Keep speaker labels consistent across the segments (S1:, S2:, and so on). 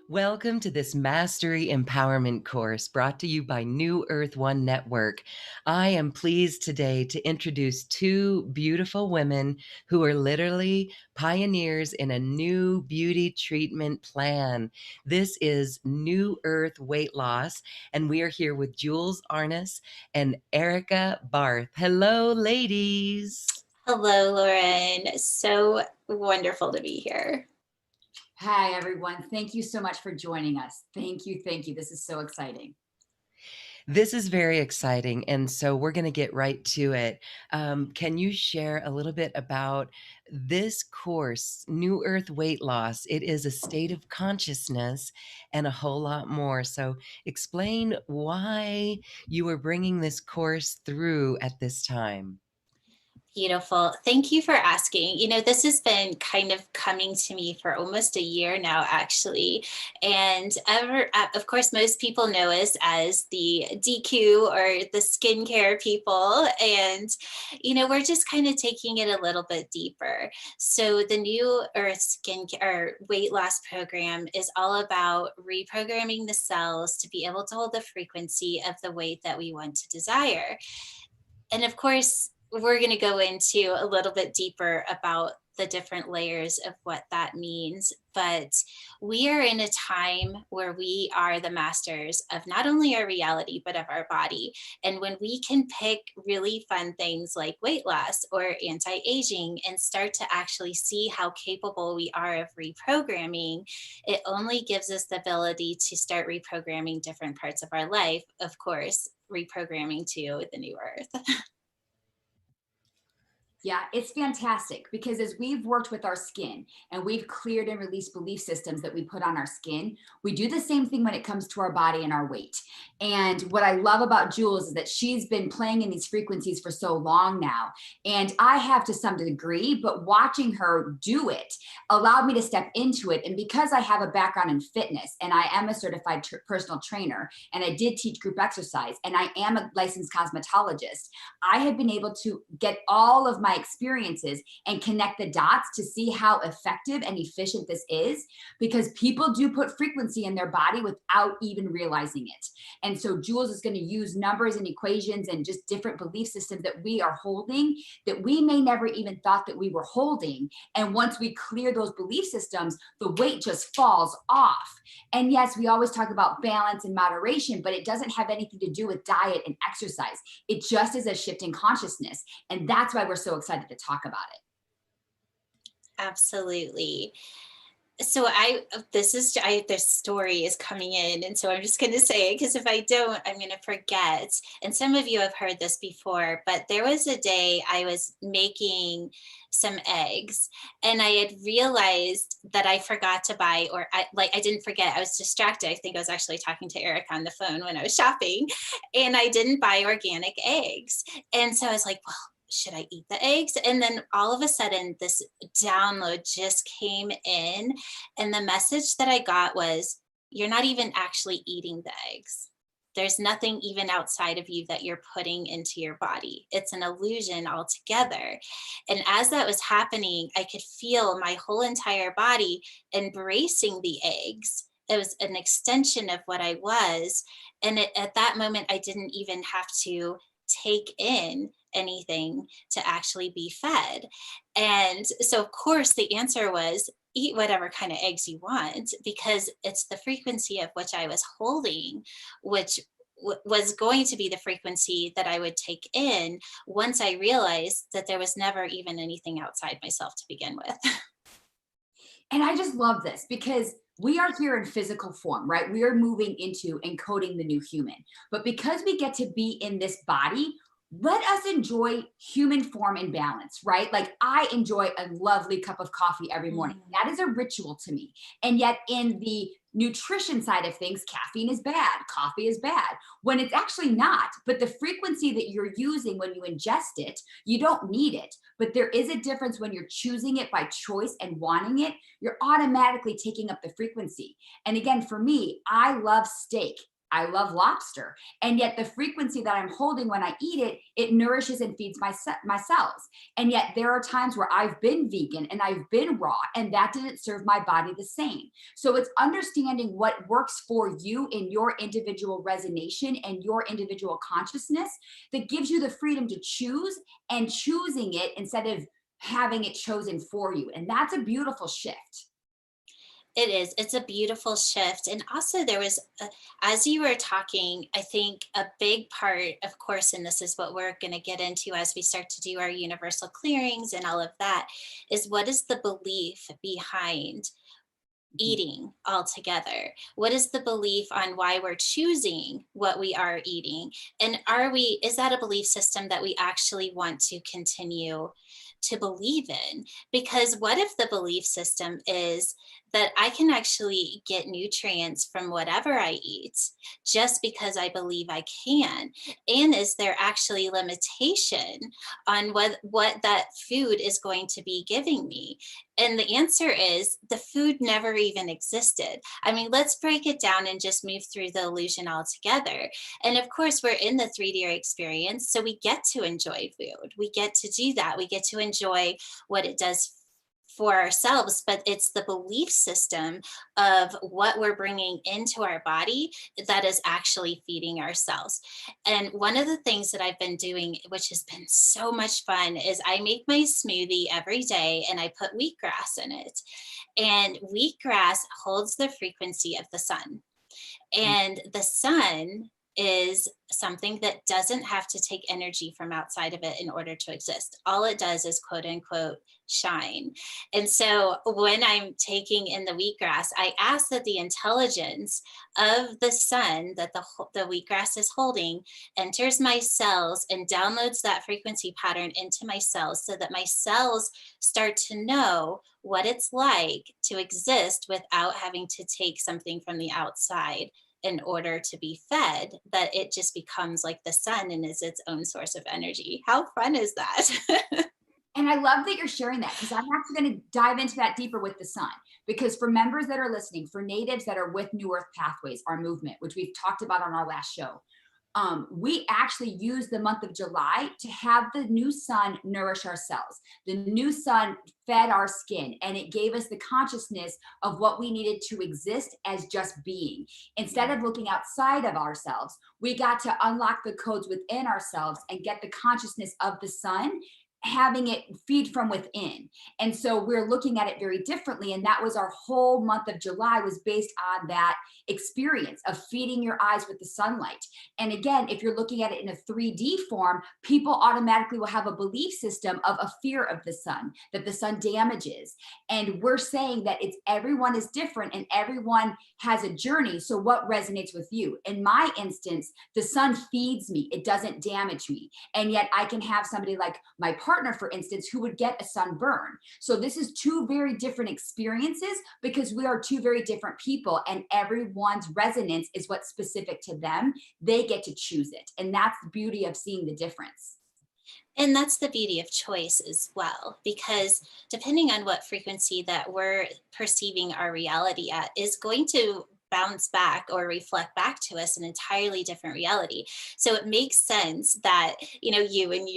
S1: Welcome to this Mastery Empowerment course brought to you by New Earth One Network. I am pleased today to introduce two beautiful women who are literally pioneers in a new beauty treatment plan. This is New Earth Weight Loss, and we are here with Jules Arnes and Erika Barth. Hello, ladies.
S2: Hello, Lauren. So wonderful to be here.
S3: Hi, everyone. Thank you so much for joining us. Thank you. Thank you. This is so exciting.
S1: This is very exciting, and so we're going to get right to it. Can you share a little bit about this course, New Earth Weight Loss? It is a state of consciousness and a whole lot more. So explain why you are bringing this course through at this time.
S2: Beautiful. Thank you for asking. This has been kind of coming to me for almost a year now, actually. And of course, most people know us as the DQ or the skincare people. And, we're just kind of taking it a little bit deeper. So the New Earth Skincare or Weight Loss Program is all about reprogramming the cells to be able to hold the frequency of the weight that we want to desire. And of course, we're going to go into a little bit deeper about the different layers of what that means. But we are in a time where we are the masters of not only our reality, but of our body. And when we can pick really fun things like weight loss or anti-aging and start to actually see how capable we are of reprogramming, it only gives us the ability to start reprogramming different parts of our life, of course, reprogramming to the new earth.
S3: Yeah, it's fantastic because as we've worked with our skin and we've cleared and released belief systems that we put on our skin, we do the same thing when it comes to our body and our weight. And what I love about Jules is that she's been playing in these frequencies for so long now. And I have to some degree, but watching her do it allowed me to step into it. And because I have a background in fitness and I am a certified personal trainer and I did teach group exercise and I am a licensed cosmetologist, I have been able to get all of my experiences and connect the dots to see how effective and efficient this is, because people do put frequency in their body without even realizing it. And so Jules is going to use numbers and equations and just different belief systems that we are holding that we may never even thought that we were holding. And once we clear those belief systems, the weight just falls off. And yes, we always talk about balance and moderation, but it doesn't have anything to do with diet and exercise. It just is a shift in consciousness. And that's why we're so excited to talk about it.
S2: Absolutely. So this story is coming in, and so I'm just going to say it because if I don't, I'm going to forget. And some of you have heard this before, but there was a day I was making some eggs and I had realized that I forgot to buy, or I didn't forget, I was distracted. I think I was actually talking to Erika on the phone when I was shopping, and I didn't buy organic eggs. And so I was like, well, should I eat the eggs? And then all of a sudden this download just came in, and the message that I got was, you're not even actually eating the eggs. There's nothing even outside of you that you're putting into your body. It's an illusion altogether. And as that was happening, I could feel my whole entire body embracing the eggs. It was an extension of what I was. And at that moment, I didn't even have to take in anything to actually be fed. And so, of course, the answer was eat whatever kind of eggs you want, because it's the frequency of which I was holding, which was going to be the frequency that I would take in once I realized that there was never even anything outside myself to begin with.
S3: And I just love this because we are here in physical form, right? We are moving into encoding the new human. But because we get to be in this body, let us enjoy human form and balance, right? Like I enjoy a lovely cup of coffee every morning. That is a ritual to me. And yet in the nutrition side of things, caffeine is bad, coffee is bad, when it's actually not. But the frequency that you're using when you ingest it, you don't need it. But there is a difference when you're choosing it by choice and wanting it, you're automatically taking up the frequency. And again, for me, I love steak. I love lobster. And yet the frequency that I'm holding when I eat it, it nourishes and feeds my cells. And yet there are times where I've been vegan and I've been raw, and that didn't serve my body the same. So it's understanding what works for you in your individual resonance and your individual consciousness that gives you the freedom to choose, and choosing it instead of having it chosen for you. And that's a beautiful shift.
S2: It is. It's a beautiful shift. And also, there was, as you were talking, I think a big part, of course, and this is what we're going to get into as we start to do our universal clearings and all of that, is what is the belief behind eating altogether? What is the belief on why we're choosing what we are eating? And is that a belief system that we actually want to continue to believe in? Because what if the belief system is that I can actually get nutrients from whatever I eat just because I believe I can? And is there actually limitation on what that food is going to be giving me? And the answer is the food never even existed. I mean, let's break it down and just move through the illusion altogether. And of course, we're in the 3D experience, so we get to enjoy food. We get to do that. We get to enjoy what it does for ourselves, but it's the belief system of what we're bringing into our body that is actually feeding ourselves. And one of the things that I've been doing, which has been so much fun, is I make my smoothie every day and I put wheatgrass in it. And wheatgrass holds the frequency of the sun. And the sun is something that doesn't have to take energy from outside of it in order to exist. All it does is quote unquote shine. And so when I'm taking in the wheatgrass, I ask that the intelligence of the sun that the wheatgrass is holding enters my cells and downloads that frequency pattern into my cells so that my cells start to know what it's like to exist without having to take something from the outside in order to be fed, that it just becomes like the sun and is its own source of energy. How fun is that?
S3: And I love that you're sharing that, because I'm actually going to dive into that deeper with the sun. Because for members that are listening, for natives that are with New Earth Pathways, our movement, which we've talked about on our last show, we actually use the month of July to have the new sun nourish our cells. The new sun fed our skin, and it gave us the consciousness of what we needed to exist as just being. Instead of looking outside of ourselves, we got to unlock the codes within ourselves and get the consciousness of the sun, having it feed from within. And so we're looking at it very differently. And that was our whole month of July, was based on that experience of feeding your eyes with the sunlight. And again, if you're looking at it in a 3D form, people automatically will have a belief system of a fear of the sun, that the sun damages. And we're saying that everyone is different and everyone has a journey. So what resonates with you? In my instance, the sun feeds me, it doesn't damage me. And yet I can have somebody like my partner, for instance, who would get a sunburn. So this is two very different experiences, because we are two very different people, and everyone's resonance is what's specific to them. They get to choose it. And that's the beauty of seeing the difference.
S2: And that's the beauty of choice as well, because depending on what frequency that we're perceiving our reality at is going to bounce back or reflect back to us an entirely different reality. So it makes sense that, you and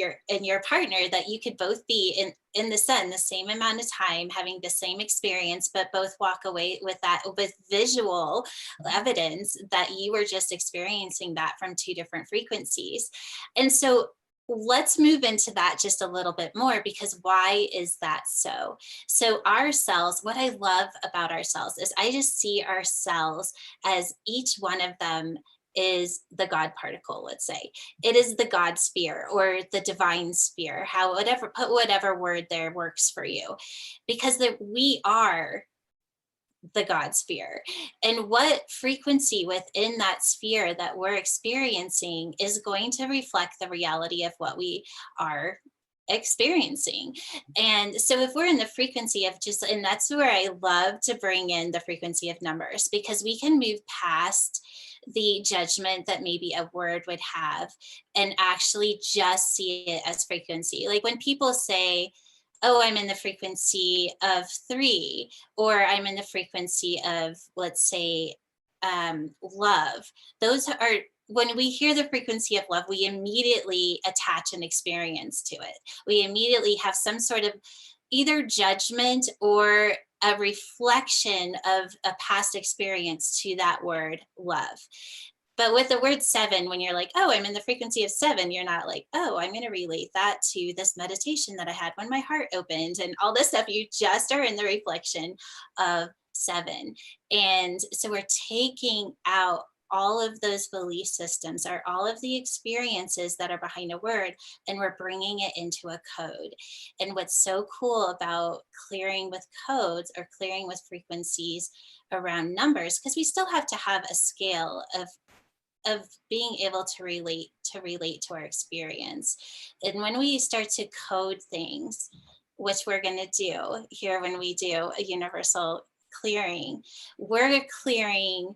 S2: your partner, that you could both be in the sun the same amount of time, having the same experience, but both walk away with visual evidence that you were just experiencing that from two different frequencies. And so let's move into that just a little bit more, because why is that so? So our cells, what I love about our cells is I just see our cells as each one of them is the God particle, let's say. It is the God sphere or the divine sphere, put whatever word there works for you, because we are the God sphere. And what frequency within that sphere that we're experiencing is going to reflect the reality of what we are experiencing. And so if we're in the frequency of and that's where I love to bring in the frequency of numbers, because we can move past the judgment that maybe a word would have and actually just see it as frequency. Like when people say, oh, I'm in the frequency of 3, or I'm in the frequency of, let's say, love, those are, when we hear the frequency of love, we immediately attach an experience to it. We immediately have some sort of either judgment or a reflection of a past experience to that word love. But with the word seven, when you're like, oh, I'm in the frequency of seven, you're not like, oh, I'm going to relate that to this meditation that I had when my heart opened and all this stuff. You just are in the reflection of seven. And so we're taking out all of those belief systems or all of the experiences that are behind a word, and we're bringing it into a code. And what's so cool about clearing with codes or clearing with frequencies around numbers, because we still have to have a scale of being able to relate to our experience. And when we start to code things, which we're going to do here when we do a universal clearing, we're clearing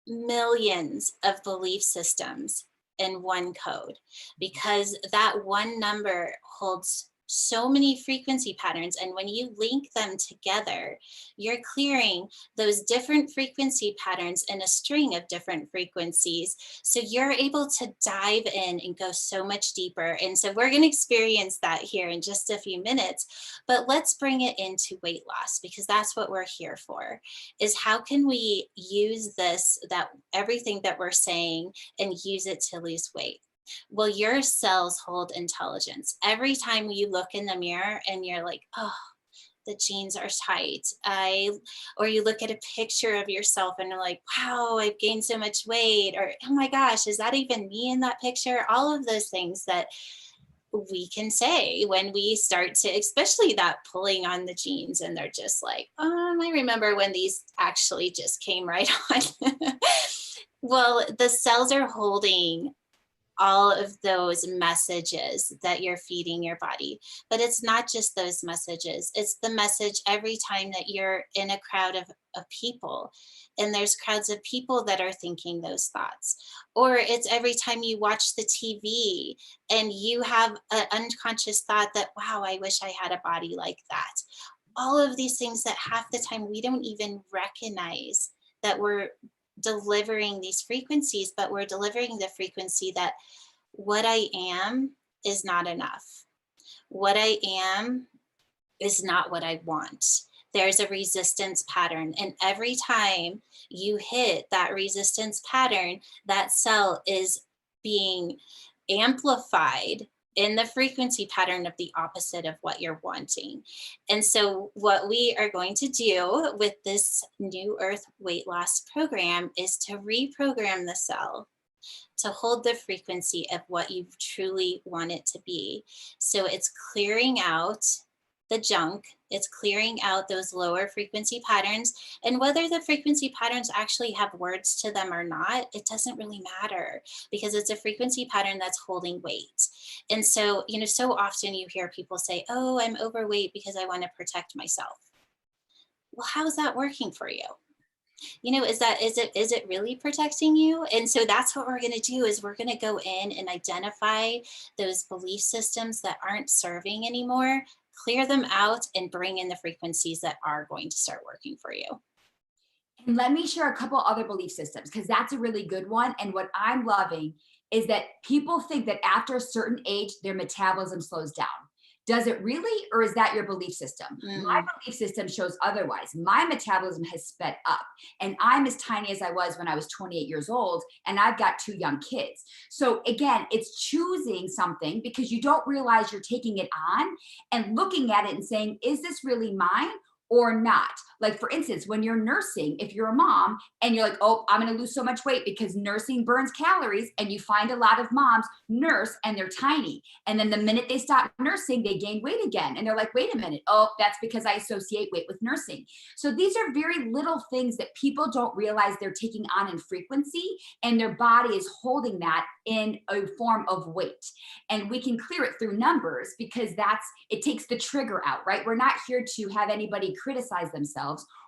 S2: millions of belief systems in one code, because that one number holds so many frequency patterns. And when you link them together, you're clearing those different frequency patterns in a string of different frequencies. So you're able to dive in and go so much deeper. And so we're going to experience that here in just a few minutes. But let's bring it into weight loss, because that's what we're here for, is how can we use this, that everything that we're saying, and use it to lose weight. Well, your cells hold intelligence. Every time you look in the mirror and you're like, oh, the jeans are tight. Or you look at a picture of yourself and you're like, wow, I've gained so much weight. Or, oh my gosh, is that even me in that picture? All of those things that we can say when we start to, especially that pulling on the jeans and they're just like, I remember when these actually just came right on. Well, the cells are holding all of those messages that you're feeding your body. But it's not just those messages. It's the message every time that you're in a crowd of people, and there's crowds of people that are thinking those thoughts. Or it's every time you watch the TV and you have an unconscious thought that, wow, I wish I had a body like that. All of these things that half the time we don't even recognize that we're delivering these frequencies, but we're delivering the frequency that what I am is not enough. What I am is not what I want. There's a resistance pattern. And every time you hit that resistance pattern, that cell is being amplified in the frequency pattern of the opposite of what you're wanting. And so what we are going to do with this New Earth weight loss program is to reprogram the cell to hold the frequency of what you truly want it to be. So it's clearing out the junk, it's clearing out those lower frequency patterns. And whether the frequency patterns actually have words to them or not, it doesn't really matter, because it's a frequency pattern that's holding weight. And so, so often you hear people say, oh, I'm overweight because I want to protect myself. Well, how's that working for you? Is it really protecting you? And so that's what we're going to do, is we're going to go in and identify those belief systems that aren't serving anymore, clear them out, and bring in the frequencies that are going to start working for you.
S3: And let me share a couple other belief systems, because that's a really good one. And what I'm loving is that people think that after a certain age, their metabolism slows down. Does it really, or is that your belief system? My belief system shows otherwise. My metabolism has sped up, and I'm as tiny as I was when I was 28 years old, and I've got 2 young kids. So again, it's choosing something because you don't realize you're taking it on and looking at it and saying, is this really mine or not? Like, for instance, when you're nursing, if you're a mom and you're like, oh, I'm going to lose so much weight because nursing burns calories, and you find a lot of moms nurse and they're tiny. And then the minute they stop nursing, they gain weight again. And they're like, wait a minute. Oh, that's because I associate weight with nursing. So these are very little things that people don't realize they're taking on in frequency, and their body is holding that in a form of weight. And we can clear it through numbers, because it takes the trigger out, right? We're not here to have anybody criticize themselves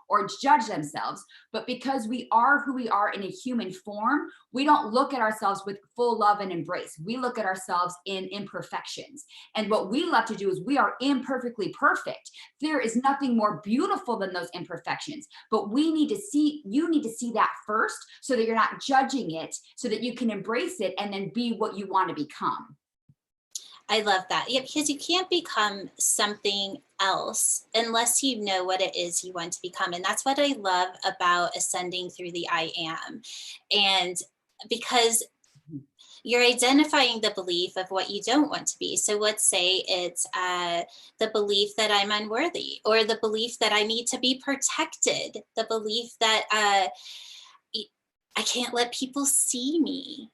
S3: or judge themselves. But because we are who we are in a human form, we don't look at ourselves with full love and embrace. We look at ourselves in imperfections. And what we love to do is we are imperfectly perfect. There is nothing more beautiful than those imperfections. But you need to see that first so that you're not judging it, so that you can embrace it and then be what you want to become.
S2: I love that. Yeah, because you can't become something else unless you know what it is you want to become. And that's what I love about ascending through the I am. And because you're identifying the belief of what you don't want to be. So let's say it's the belief that I'm unworthy, or the belief that I need to be protected, the belief that I can't let people see me.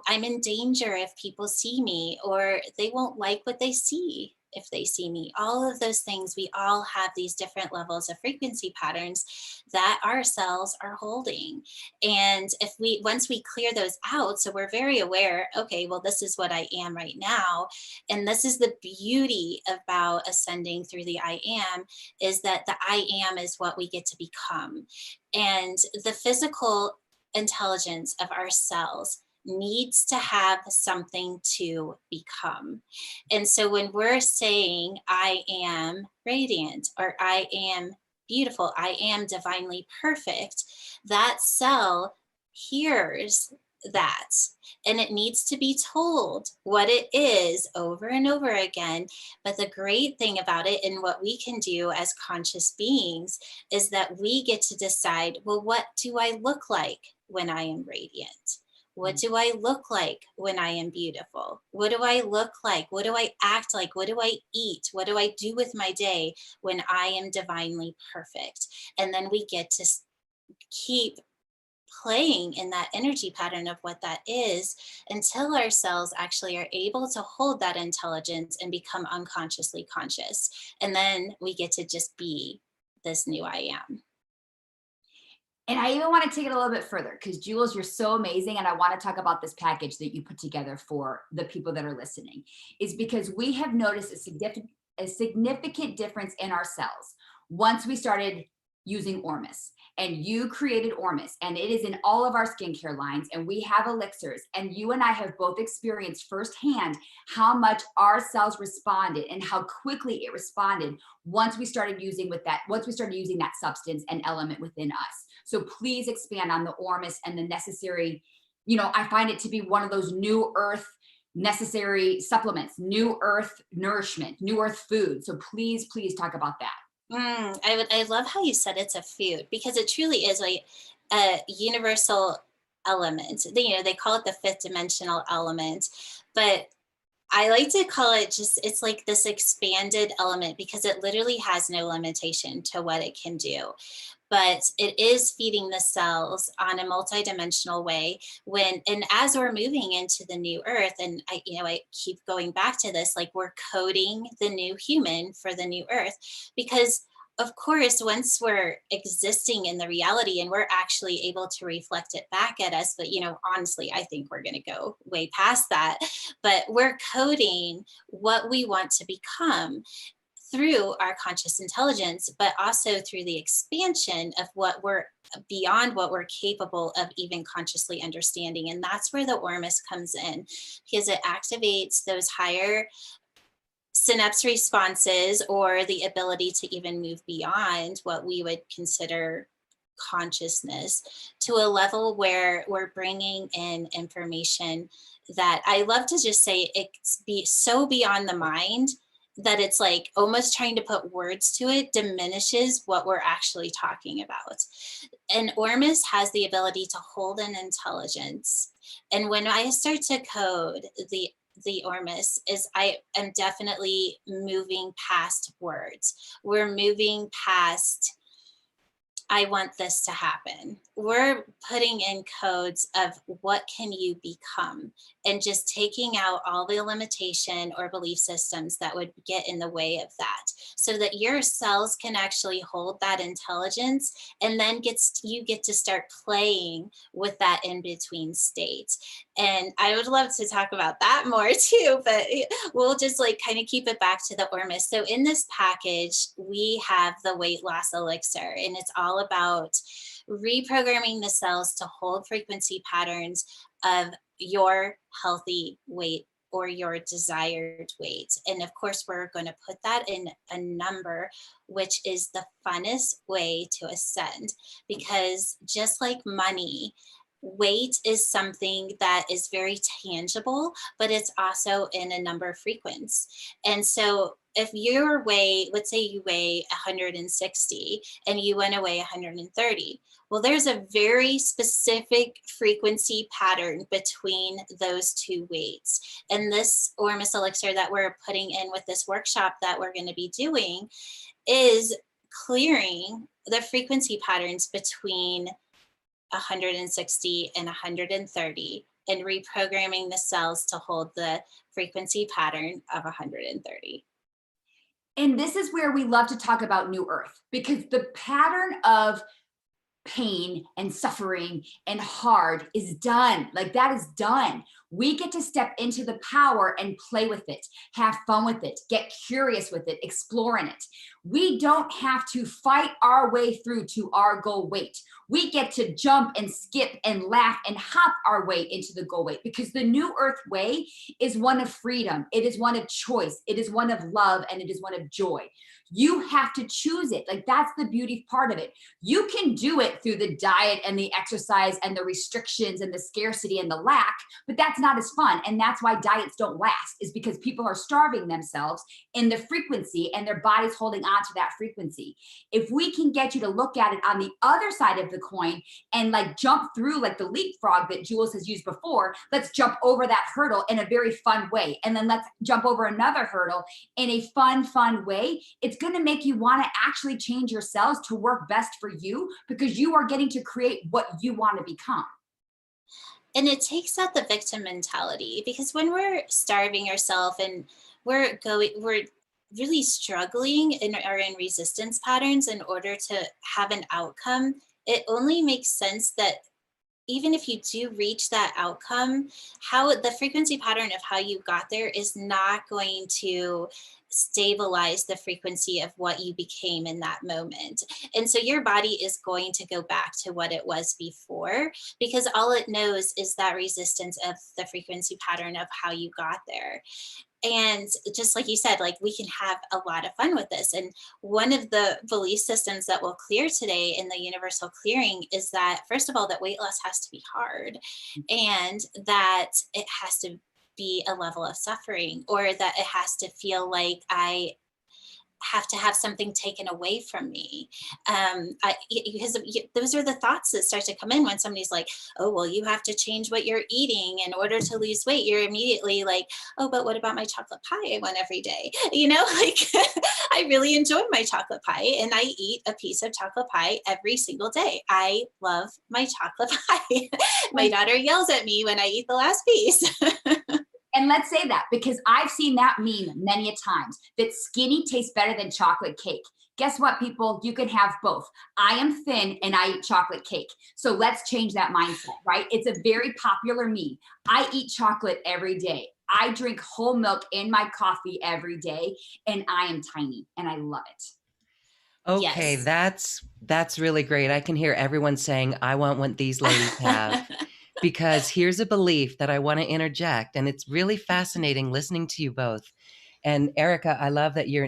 S2: I'm in danger if people see me, or they won't like what they see if they see me. All of those things, we all have these different levels of frequency patterns that our cells are holding. And once we clear those out, so we're very aware, okay, well, this is what I am right now. And this is the beauty about ascending through the I am, is that the I am is what we get to become. And the physical intelligence of our cells needs to have something to become. And so when we're saying, I am radiant, or I am beautiful, I am divinely perfect, that cell hears that. And it needs to be told what it is over and over again. But the great thing about it, and what we can do as conscious beings, is that we get to decide, well, what do I look like when I am radiant? What do I look like when I am beautiful? What do I look like? What do I act like? What do I eat? What do I do with my day when I am divinely perfect? And then we get to keep playing in that energy pattern of what that is, until our cells actually are able to hold that intelligence and become unconsciously conscious. And then we get to just be this new I am.
S3: And I even want to take it a little bit further, because Jules, you're so amazing. And I want to talk about this package that you put together for the people that are listening, is because we have noticed a significant difference in our cells once we started using Ormus. And you created Ormus, and it is in all of our skincare lines, and we have elixirs. And you and I have both experienced firsthand how much our cells responded and how quickly it responded once we started using that substance and element within us. So please expand on the Ormus and the necessary, I find it to be one of those new earth necessary supplements, new earth nourishment, new earth food. So please talk about that.
S2: I love how you said it's a food, because it truly is like a universal element. They call it the fifth dimensional element, but I like to call it it's like this expanded element, because it literally has no limitation to what it can do. But it is feeding the cells on a multidimensional way and as we're moving into the new earth, and I keep going back to this, like, we're coding the new human for the new earth, because of course, once we're existing in the reality and we're actually able to reflect it back at us, but honestly, I think we're going to go way past that. But we're coding what we want to become through our conscious intelligence, but also through the expansion of what we're beyond what we're capable of even consciously understanding. And that's where the Ormus comes in, because it activates those higher synapse responses, or the ability to even move beyond what we would consider consciousness, to a level where we're bringing in information that I love to just say it's so beyond the mind that it's like almost trying to put words to it diminishes what we're actually talking about. And Ormus has the ability to hold an intelligence. And when I start to code the Ormus, is I am definitely moving past words. We're moving past I want this to happen. We're putting in codes of what can you become, and just taking out all the limitation or belief systems that would get in the way of that, so that your cells can actually hold that intelligence, and then you get to start playing with that in between state. And I would love to talk about that more too, but we'll just like kind of keep it back to the Ormus. So in this package, we have the weight loss elixir, and it's all about reprogramming the cells to hold frequency patterns of your healthy weight or your desired weight. And of course, we're going to put that in a number, which is the funnest way to ascend, because just like money, weight is something that is very tangible, but it's also in a number frequency. And so if your weight, let's say you weigh 160 and you want to weigh 130, well, there's a very specific frequency pattern between those two weights. And this Ormus elixir that we're putting in with this workshop that we're going to be doing is clearing the frequency patterns between 160 and 130, and reprogramming the cells to hold the frequency pattern of 130.
S3: And this is where we love to talk about New Earth, because the pattern of pain and suffering and hard is done. Like that is done. We get to step into the power and play with it, have fun with it, get curious with it, explore in it. We don't have to fight our way through to our goal weight. We get to jump and skip and laugh and hop our way into the goal weight, because the New Earth way is one of freedom. It is one of choice. It is one of love, and it is one of joy. You have to choose it. Like that's the beauty part of it. You can do it through the diet and the exercise and the restrictions and the scarcity and the lack, but that's not as fun. And that's why diets don't last, is because people are starving themselves in the frequency and their body's holding on to that frequency. If we can get you to look at it on the other side of the coin and like jump through like the leapfrog that Jules has used before, let's jump over that hurdle in a very fun way. And then let's jump over another hurdle in a fun way. It's going to make you want to actually change your cells to work best for you, because you are getting to create what you want to become.
S2: And it takes out the victim mentality, because when we're starving ourselves and we're really struggling and are in resistance patterns in order to have an outcome, it only makes sense that even if you do reach that outcome, how the frequency pattern of how you got there is not going to stabilize the frequency of what you became in that moment. And so your body is going to go back to what it was before, because all it knows is that resistance of the frequency pattern of how you got there. And just like you said, like we can have a lot of fun with this. And one of the belief systems that we'll clear today in the universal clearing is that, first of all, that weight loss has to be hard, and that it has to be a level of suffering, or that it has to feel like I have to have something taken away from me. Because those are the thoughts that start to come in when somebody's like, oh, well, you have to change what you're eating in order to lose weight. You're immediately like, oh, but what about my chocolate pie I want every day? You know, like I really enjoy my chocolate pie, and I eat a piece of chocolate pie every single day. I love my chocolate pie. My daughter yells at me when I eat the last piece.
S3: And let's say that, because I've seen that meme many a times, that skinny tastes better than chocolate cake. Guess what, people? You can have both. I am thin and I eat chocolate cake. So let's change that mindset, right? It's a very popular meme. I eat chocolate every day. I drink whole milk in my coffee every day, and I am tiny and I love it.
S1: Okay,
S2: Yes.
S1: that's really great. I can hear everyone saying, I want what these ladies have. Because here's a belief that I want to interject, and it's really fascinating listening to you both. And Erika, I love that you're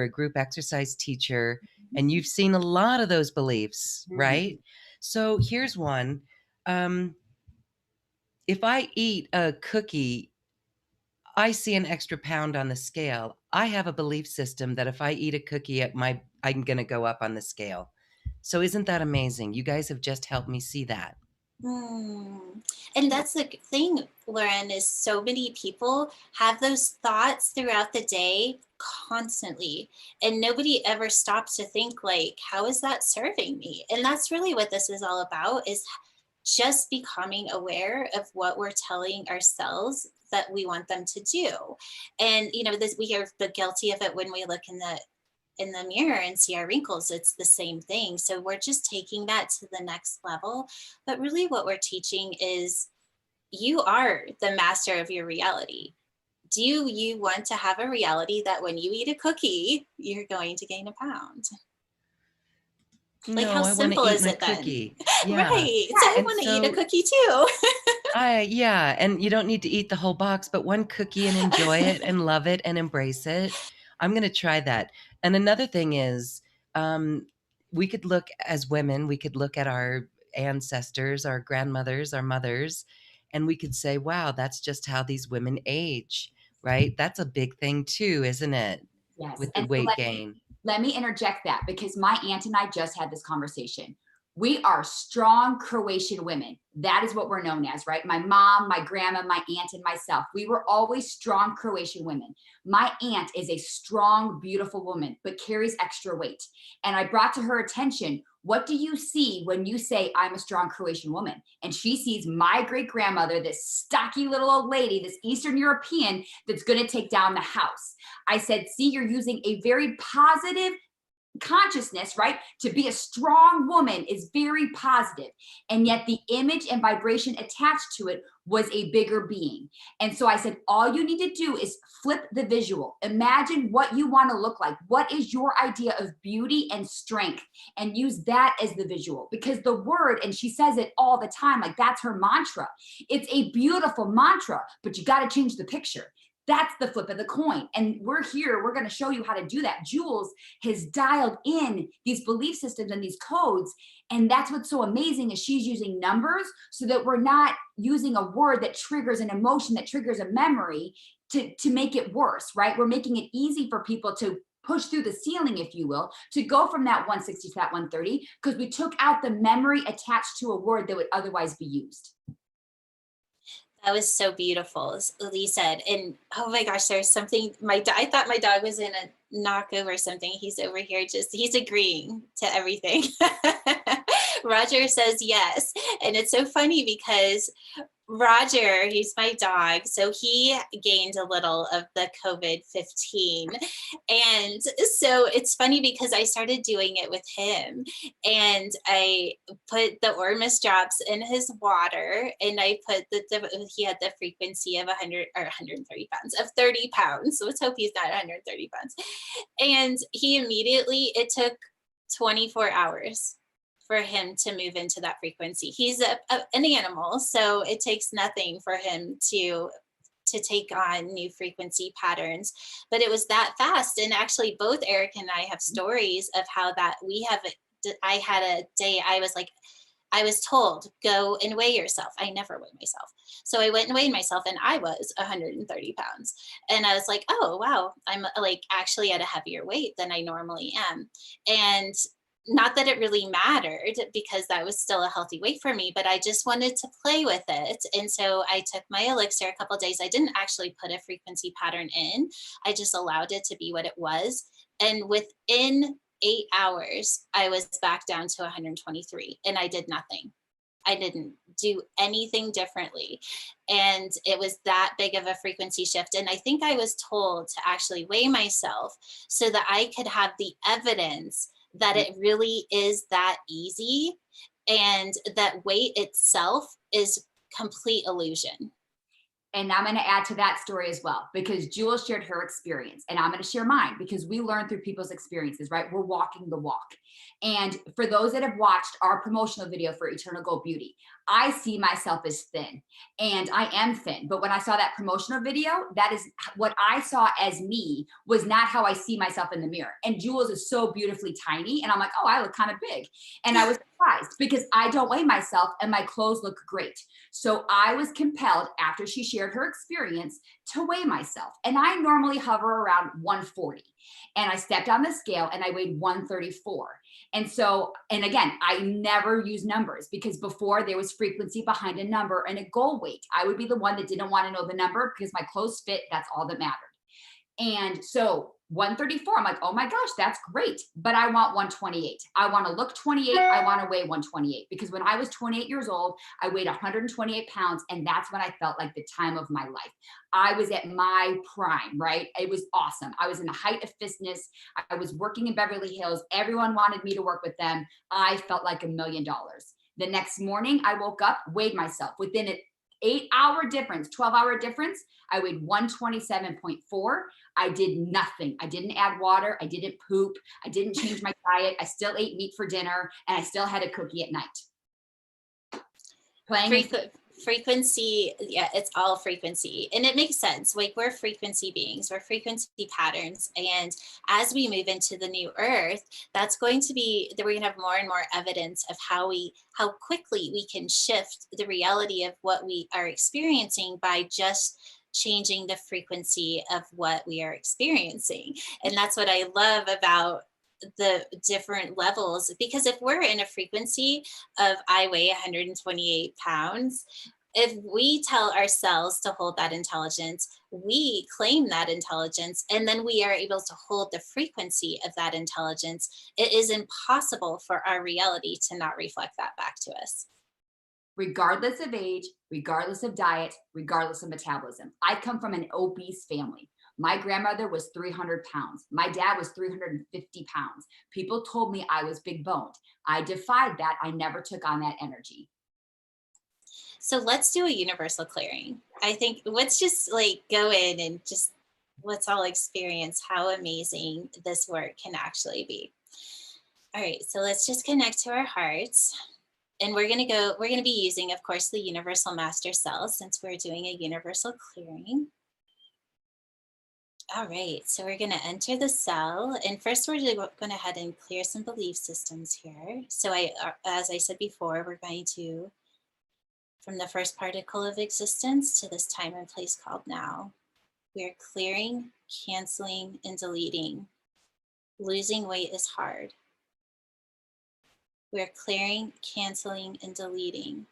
S1: a group exercise teacher, and you've seen a lot of those beliefs, right? So here's one. If I eat a cookie, I see an extra pound on the scale. I have a belief system that if I eat a cookie, I'm going to go up on the scale. So isn't that amazing? You guys have just helped me see that.
S2: And that's the thing, Lauren, is so many people have those thoughts throughout the day constantly. And nobody ever stopped to think like, how is that serving me? And that's really what this is all about, is just becoming aware of what we're telling ourselves that we want them to do. And this, we are the guilty of it when we look in the mirror and see our wrinkles. It's the same thing. So we're just taking that to the next level. But really what we're teaching is, you are the master of your reality. Do you want to have a reality that when you eat a cookie, you're going to gain a pound? Like, how
S1: No, I want to
S2: simple
S1: eat
S2: is
S1: my
S2: it then?
S1: cookie. Yeah.
S2: Right. So I
S1: And
S2: want to eat a
S1: so
S2: cookie too.
S1: yeah, and you don't need to eat the whole box, but one cookie and enjoy it and love it and embrace it. I'm going to try that. And another thing is, um, we could look as women, we could look at our ancestors, our grandmothers, our mothers, and we could say, wow, that's just how these women age, right? That's a big thing too, isn't it?
S3: Yes.
S1: With the
S3: And so
S1: weight gain.
S3: let me interject that, because my aunt and I just had this conversation. We are strong Croatian women. That is what we're known as, right? My mom, my grandma, my aunt, and myself. We were always strong Croatian women. My aunt is a strong, beautiful woman, but carries extra weight. And I brought to her attention, what do you see when you say, I'm a strong Croatian woman? And she sees my great grandmother, this stocky little old lady, this Eastern European that's going to take down the house. I said, see, you're using a very positive consciousness, right? To be a strong woman is very positive. And yet the image and vibration attached to it was a bigger being. And so I said, all you need to do is flip the visual. Imagine what you want to look like. What is your idea of beauty and strength? And use that as the visual, because the word, and she says it all the time, like that's her mantra. It's a beautiful mantra, but you got to change the picture. That's the flip of the coin. And we're here, we're going to show you how to do that. Jules has dialed in these belief systems and these codes. And that's what's so amazing, is she's using numbers so that we're not using a word that triggers an emotion, that triggers a memory to make it worse, right? We're making it easy for people to push through the ceiling, if you will, to go from that 160 to that 130, because we took out the memory attached to a word that would otherwise be used.
S2: That was so beautiful, as Lee said. And oh my gosh, there's something, I thought my dog was in a knockover or something. He's over here he's agreeing to everything. Roger says yes. And it's so funny because Roger, he's my dog, so he gained a little of the COVID-15. And so it's funny because I started doing it with him, and I put the Ormus drops in his water, and I put he had the frequency of 100 or 130 pounds, of 30 pounds. So let's hope he's not 130 pounds. And he immediately, it took 24 hours for him to move into that frequency. He's an animal, so it takes nothing for him to take on new frequency patterns. But it was that fast. And actually, both Eric and I have stories of how that I had a day, I was told, go and weigh yourself. I never weigh myself. So I went and weighed myself, and I was 130 pounds. And I was like, oh, wow, I'm like actually at a heavier weight than I normally am. And not that it really mattered, because that was still a healthy weight for me, but I just wanted to play with it. And so I took my Elixir a couple of days. I didn't actually put a frequency pattern in. I just allowed it to be what it was. And within 8 hours, I was back down to 123, and I did nothing. I didn't do anything differently. And it was that big of a frequency shift. And I think I was told to actually weigh myself so that I could have the evidence that it really is that easy, and that weight itself is complete illusion.
S3: And I'm going to add to that story as well, because Jules shared her experience, and I'm going to share mine, because we learn through people's experiences, right? We're walking the walk. And for those that have watched our promotional video for Eternal Gold Beauty, I see myself as thin, and I am thin. But when I saw that promotional video, that is what I saw as me, was not how I see myself in the mirror. And Jules is so beautifully tiny. And I'm like, oh, I look kind of big. And I was surprised, because I don't weigh myself and my clothes look great. So I was compelled, after she shared her experience, to weigh myself. And I normally hover around 140. And I stepped on the scale and I weighed 134. And so, and again, I never use numbers, because before there was frequency behind a number and a goal weight. I would be the one that didn't want to know the number, because my clothes fit. That's all that mattered. And so 134, I'm like, oh my gosh, that's great. But I want 128. I want to look 28. I want to weigh 128. Because when I was 28 years old, I weighed 128 pounds. And that's when I felt like the time of my life. I was at my prime, right? It was awesome. I was in the height of fitness. I was working in Beverly Hills. Everyone wanted me to work with them. I felt like $1 million. The next morning, I woke up, weighed myself. Within an 8-hour difference, 12-hour difference, I weighed 127.4. I did nothing. I didn't add water. I didn't poop. I didn't change my diet. I still ate meat for dinner, and I still had a cookie at night.
S2: Frequency, yeah, it's all frequency, and it makes sense. Like, we're frequency beings, we're frequency patterns, and as we move into the new earth, that's going to be that we're going to have more and more evidence of how quickly we can shift the reality of what we are experiencing by just changing the frequency of what we are experiencing. And that's what I love about the different levels, because if we're in a frequency of I weigh 128 pounds, if we tell ourselves to hold that intelligence, we claim that intelligence, and then we are able to hold the frequency of that intelligence. It is impossible for our reality to not reflect that back to us.
S3: Regardless of age, regardless of diet, regardless of metabolism. I come from an obese family. My grandmother was 300 pounds. My dad was 350 pounds. People told me I was big boned. I defied that. I never took on that energy.
S2: So let's do a universal clearing. I think let's just like go in and just let's all experience how amazing this work can actually be. All right, so let's just connect to our hearts. And we're going to be using, of course, the universal master cells, since we're doing a universal clearing. All right, so we're going to enter the cell, and first we're going to go ahead and clear some belief systems here. So as I said before, we're going to, from the first particle of existence to this time and place called now, we are clearing, canceling, and deleting. Losing weight is hard. We're clearing, canceling, and deleting.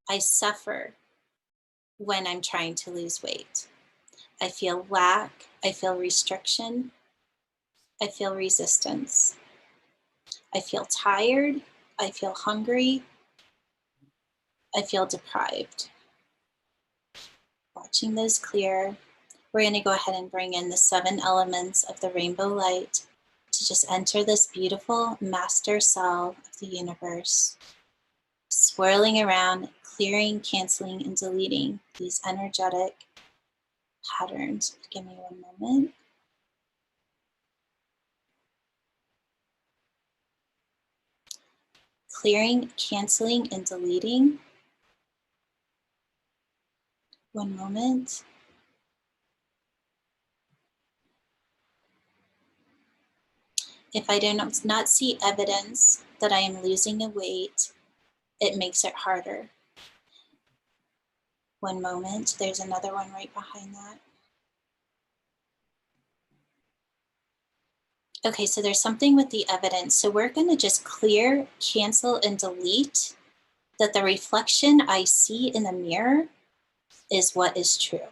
S2: I suffer when I'm trying to lose weight. I feel lack, I feel restriction, I feel resistance. I feel tired, I feel hungry, I feel deprived. Watching those clear, we're going to go ahead and bring in the 7 elements of the rainbow light to just enter this beautiful master cell of the universe, swirling around, clearing, canceling, and deleting these energetic patterns. Give me one moment. Clearing, canceling, and deleting. One moment. If I do not see evidence that I am losing the weight, it makes it harder. One moment, there's another one right behind that. Okay, so there's something with the evidence. So we're going to just clear, cancel, and delete that the reflection I see in the mirror is what is true.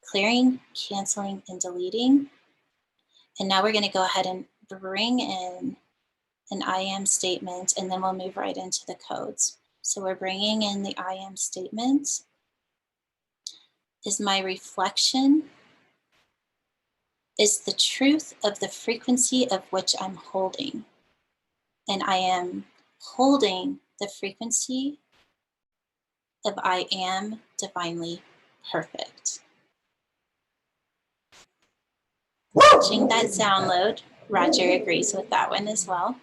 S2: Clearing, canceling, and deleting. And now we're going to go ahead and bring in an I am statement, and then we'll move right into the codes. So we're bringing in the I am statement. Is my reflection is the truth of the frequency of which I'm holding. And I am holding the frequency of I am divinely perfect. Watching that download, Roger agrees with that one as well.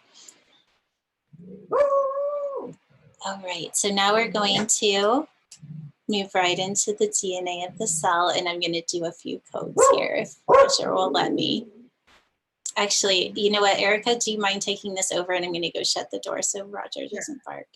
S2: All right, so now we're going to move right into the DNA of the cell, and I'm going to do a few codes here if Roger will let me. Actually, you know what, Erika, do you mind taking this over, and I'm going to go shut the door so Roger doesn't bark.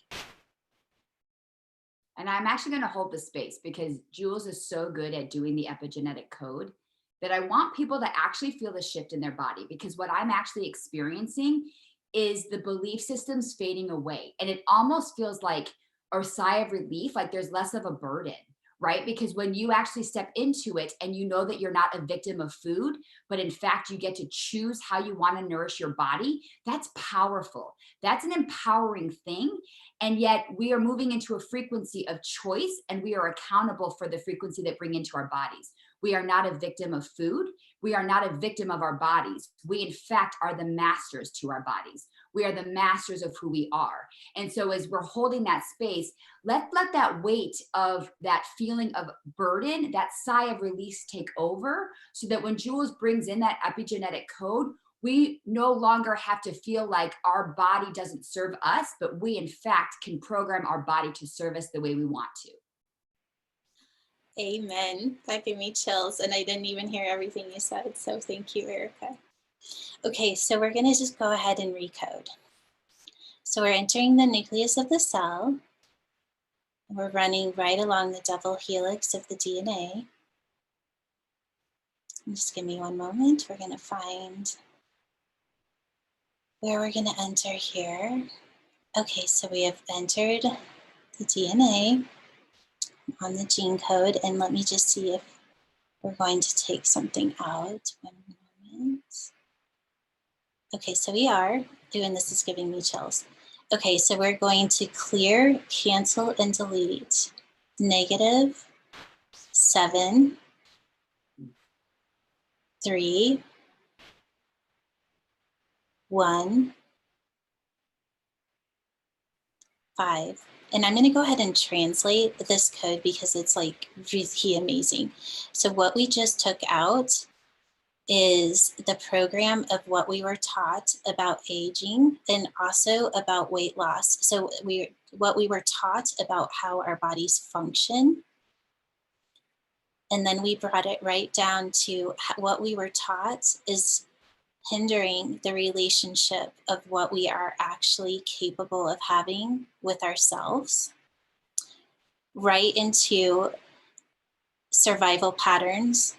S3: And I'm actually going to hold the space because Jules is so good at doing the epigenetic code that I want people to actually feel the shift in their body, because what I'm actually experiencing is the belief systems fading away. And it almost feels like a sigh of relief, like there's less of a burden, right? Because when you actually step into it and you know that you're not a victim of food, but in fact, you get to choose how you want to nourish your body, that's powerful. That's an empowering thing. And yet we are moving into a frequency of choice, and we are accountable for the frequency that bring into our bodies. We are not a victim of food. We are not a victim of our bodies. We, in fact, are the masters to our bodies. We are the masters of who we are. And so as we're holding that space, let that weight of that feeling of burden, that sigh of release take over, so that when Jules brings in that epigenetic code, we no longer have to feel like our body doesn't serve us, but we, in fact, can program our body to serve us the way we want to.
S2: Amen. That gave me chills, and I didn't even hear everything you said. So thank you, Erika. Okay, so we're going to just go ahead and recode. So we're entering the nucleus of the cell. We're running right along the double helix of the DNA. Just give me one moment. We're going to find where we're going to enter here. Okay, so we have entered the DNA on the gene code, and let me just see if we're going to take something out. One moment. Okay, so we are doing this, is giving me chills. Okay, so we're going to clear, cancel, and delete -7, 3, 1, 5. And I'm going to go ahead and translate this code because it's like really amazing. So what we just took out is the program of what we were taught about aging and also about weight loss. So what we were taught about how our bodies function. And then we brought it right down to what we were taught is hindering the relationship of what we are actually capable of having with ourselves, right into survival patterns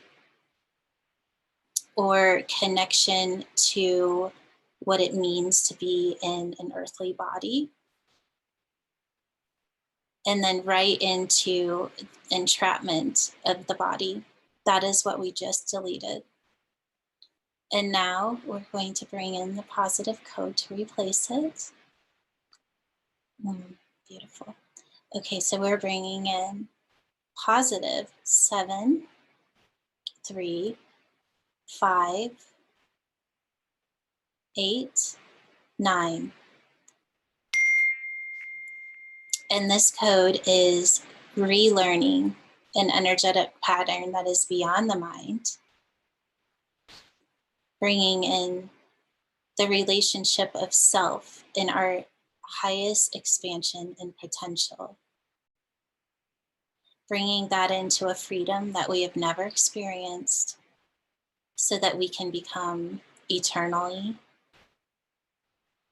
S2: or connection to what it means to be in an earthly body, and then right into entrapment of the body. That is what we just deleted. And now we're going to bring in the positive code to replace it. Beautiful. Okay, so we're bringing in +7, 3, 5, 8, 9. And this code is relearning an energetic pattern that is beyond the mind, bringing in the relationship of self in our highest expansion and potential, bringing that into a freedom that we have never experienced so that we can become eternally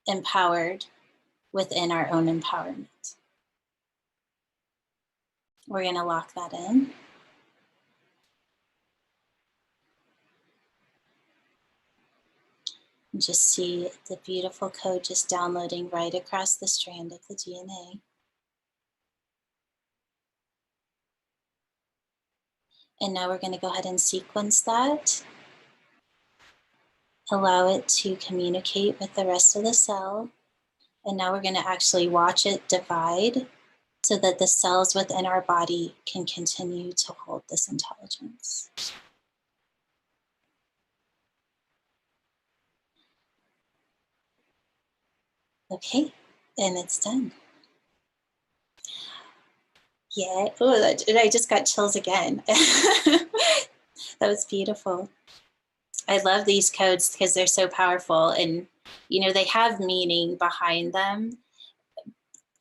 S2: empowered within our own empowerment. We're going to lock that in. And just see the beautiful code just downloading right across the strand of the DNA. And now we're going to go ahead and sequence that. Allow it to communicate with the rest of the cell. And now we're going to actually watch it divide so that the cells within our body can continue to hold this intelligence. Okay, and it's done. Yeah, oh, I just got chills again. That was beautiful. I love these codes because they're so powerful, and they have meaning behind them.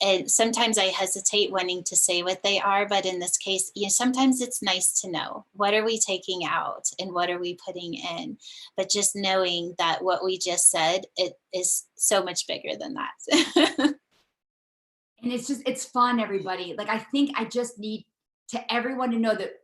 S2: And sometimes I hesitate wanting to say what they are, but in this case, sometimes it's nice to know what are we taking out and what are we putting in. But just knowing that what we just said, it is so much bigger than that.
S3: And it's fun, everybody. Like, I think I just need to everyone to know that,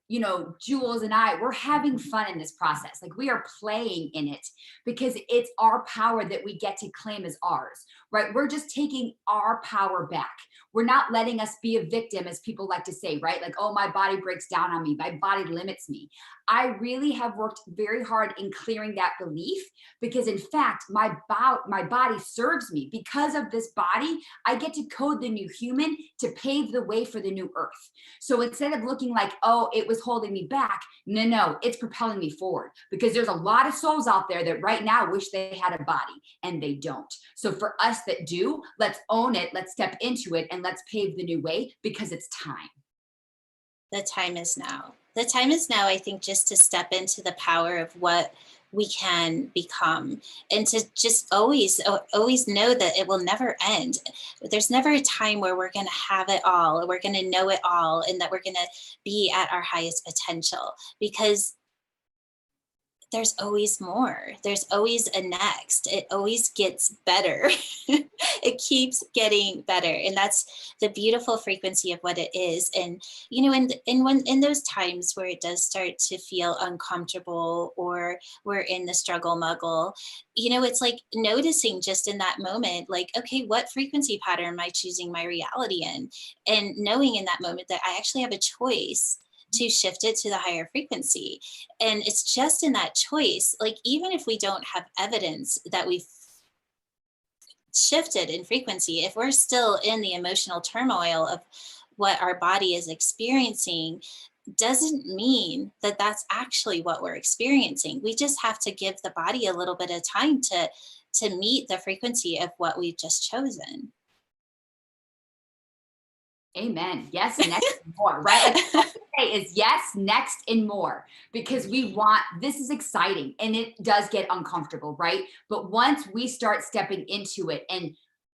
S3: Jules and I, we're having fun in this process. Like, we are playing in it because it's our power that we get to claim as ours, right? We're just taking our power back. We're not letting us be a victim, as people like to say, right? Like, oh, my body breaks down on me, my body limits me. I really have worked very hard in clearing that belief, because in fact, my body serves me. Because of this body, I get to code the new human to pave the way for the new earth. So instead of looking like, oh, it was holding me back, no, it's propelling me forward, because there's a lot of souls out there that right now wish they had a body and they don't. So for us that do, let's own it, let's step into it, and let's pave the new way, because it's time.
S2: The time is now. The time is now, I think, just to step into the power of what we can become, and to just always know that it will never end. There's never a time where we're going to have it all, or we're going to know it all, and that we're going to be at our highest potential, because there's always more. There's always a next. It always gets better. It keeps getting better. And that's the beautiful frequency of what it is. And, in those times where it does start to feel uncomfortable, or we're in the struggle muggle, it's like noticing just in that moment, like, okay, what frequency pattern am I choosing my reality in? And knowing in that moment that I actually have a choice to shift it to the higher frequency. And it's just in that choice, like, even if we don't have evidence that we've shifted in frequency, if we're still in the emotional turmoil of what our body is experiencing, doesn't mean that that's actually what we're experiencing. We just have to give the body a little bit of time to meet the frequency of what we've just chosen.
S3: Amen. Yes, next and more, right? Like, what I say is yes, next and more, because this is exciting, and it does get uncomfortable, right? But once we start stepping into it and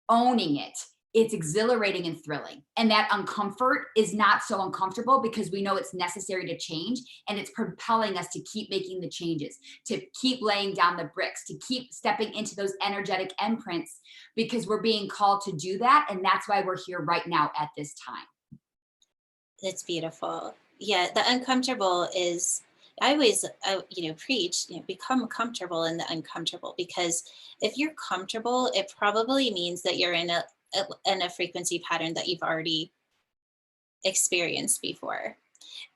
S3: owning it, it's exhilarating and thrilling. And that uncomfort is not so uncomfortable, because we know it's necessary to change, and it's propelling us to keep making the changes, to keep laying down the bricks, to keep stepping into those energetic imprints, because we're being called to do that. And that's why we're here right now at this time.
S2: It's beautiful. Yeah, the uncomfortable is, I always, preach, become comfortable in the uncomfortable, because if you're comfortable, it probably means that you're in a frequency pattern that you've already experienced before.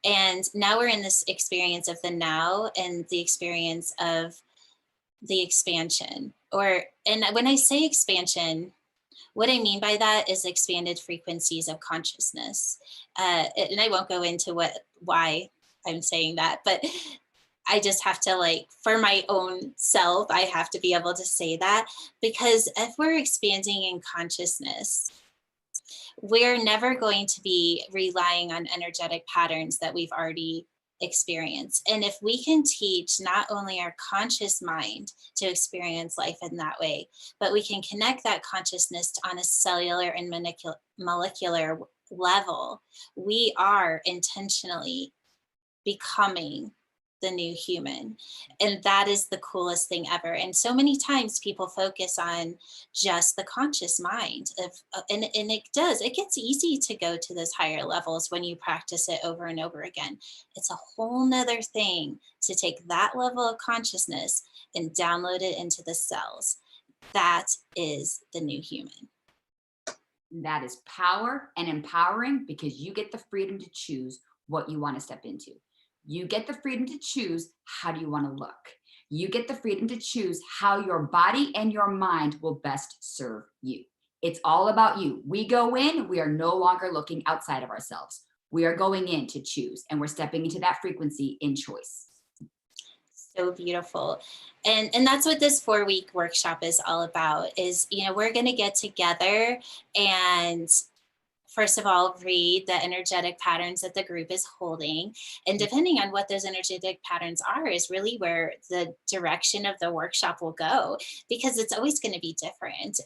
S2: And now we're in this experience of the now, and the experience of the expansion. And when I say expansion, what I mean by that is expanded frequencies of consciousness. And I won't go into why I'm saying that, but I just have to, like, for my own self, I have to be able to say that, because if we're expanding in consciousness, we're never going to be relying on energetic patterns that we've already experienced. And if we can teach not only our conscious mind to experience life in that way, but we can connect that consciousness on a cellular and molecular level, we are intentionally becoming the new human. And that is the coolest thing ever. And so many times people focus on just the conscious mind and it gets easy to go to those higher levels when you practice it over and over again. It's a whole nother thing to take that level of consciousness and download it into the cells. That is the new human.
S3: That is power and empowering, because you get the freedom to choose what you want to step into. You get the freedom to choose how do you want to look. You get the freedom to choose how your body and your mind will best serve you. It's all about you. We go in, we are no longer looking outside of ourselves. We are going in to choose, and we're stepping into that frequency in choice.
S2: So beautiful. And that's what this 4-week workshop is all about, is, we're going to get together and, first of all, read the energetic patterns that the group is holding. And depending on what those energetic patterns are is really where the direction of the workshop will go, because it's always going to be different.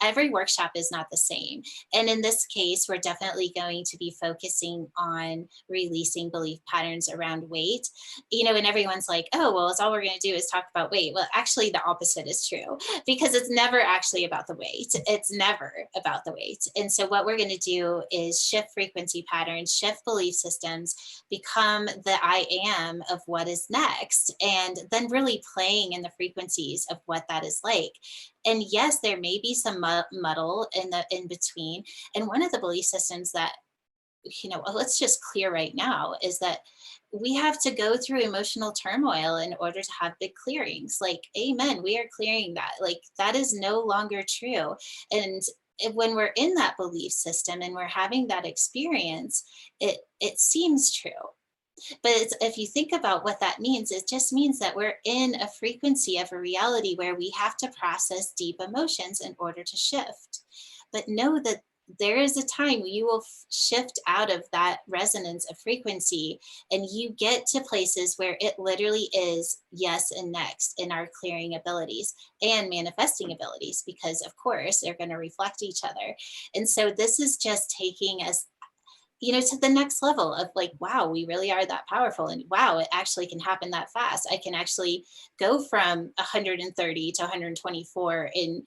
S2: Every workshop is not the same. And in this case, we're definitely going to be focusing on releasing belief patterns around weight. And everyone's like, oh, well, it's all we're going to do is talk about weight. Well, actually, the opposite is true, because it's never actually about the weight. It's never about the weight. And so what we're going to do do is shift frequency patterns, shift belief systems, become the I am of what is next, and then really playing in the frequencies of what that is like. And yes, there may be some muddle in the in between. And one of the belief systems that, let's just clear right now is that we have to go through emotional turmoil in order to have big clearings. Like, amen, we are clearing that. Like, that is no longer true. And when we're in that belief system and we're having that experience, it seems true. But if you think about what that means, it just means that we're in a frequency of a reality where we have to process deep emotions in order to shift. But know that there is a time you will shift out of that resonance of frequency, and you get to places where it literally is yes and next in our clearing abilities and manifesting abilities, because of course they're going to reflect each other. And so this is just taking us, to the next level of like, wow, we really are that powerful. And wow, it actually can happen that fast. I can actually go from 130 to 124 in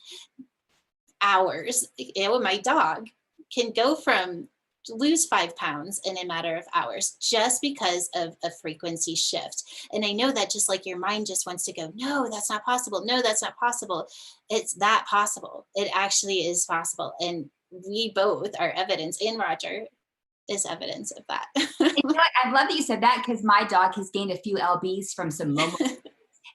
S2: hours. My dog can go from lose 5 pounds in a matter of hours just because of a frequency shift. And I know that just like your mind just wants to go, no, that's not possible. No, that's not possible. It's that possible. It actually is possible. And we both are evidence, and Roger is evidence of that.
S3: I love that you said that, because my dog has gained a few lbs from some Momo.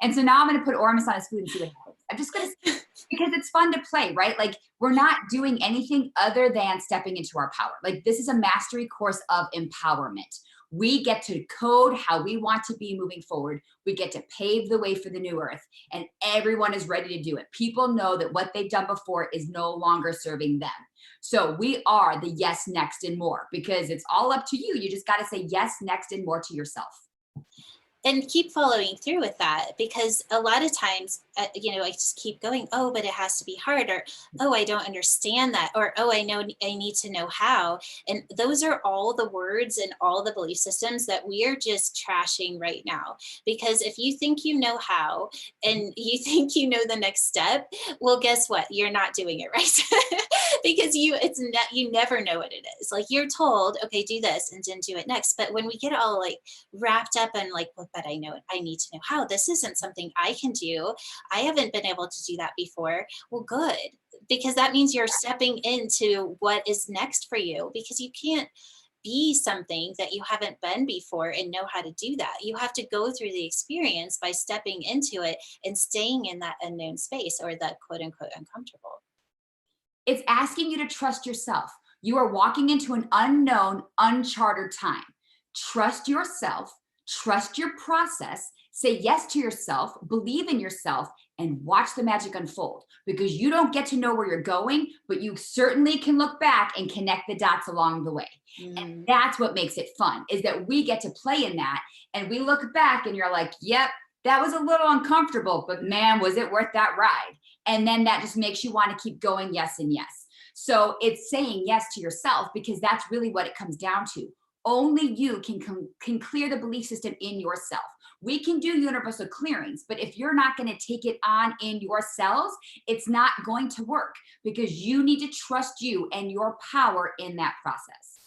S3: And so now I'm going to put Ormus on his food and see what happens. I'm just going to, because it's fun to play, right? Like, we're not doing anything other than stepping into our power. Like, this is a mastery course of empowerment. We get to code how we want to be moving forward. We get to pave the way for the new earth, and everyone is ready to do it. People know that what they've done before is no longer serving them. So we are the yes, next, and more, because it's all up to you. You just got to say yes, next, and more to yourself.
S2: And keep following through with that, because a lot of times, I just keep going, oh, but it has to be hard, or, oh, I don't understand that, or, oh, I know I need to know how. And those are all the words and all the belief systems that we are just trashing right now. Because if you think you know how, and you think you know the next step, well, guess what? You're not doing it right. Because you never know what it is. Like, you're told, okay, do this, and then do it next. But when we get all like wrapped up in like, well, but I know it, I need to know how. This isn't something I can do. I haven't been able to do that before. Well, good, because that means you're stepping into what is next for you, because you can't be something that you haven't been before and know how to do that. You have to go through the experience by stepping into it and staying in that unknown space, or the quote unquote uncomfortable.
S3: It's asking you to trust yourself. You are walking into an unknown, uncharted time. Trust yourself, trust your process, say yes to yourself, believe in yourself, and watch the magic unfold, because you don't get to know where you're going, but you certainly can look back and connect the dots along the way. And that's what makes it fun, is that we get to play in that, and we look back and you're like, yep, that was a little uncomfortable, but man, was it worth that ride? And then that just makes you want to keep going, yes and yes. So it's saying yes to yourself, because that's really what it comes down to. Only you can clear the belief system in yourself. We can do universal clearings, but if you're not going to take it on in yourselves, it's not going to work, because you need to trust you and your power in that process.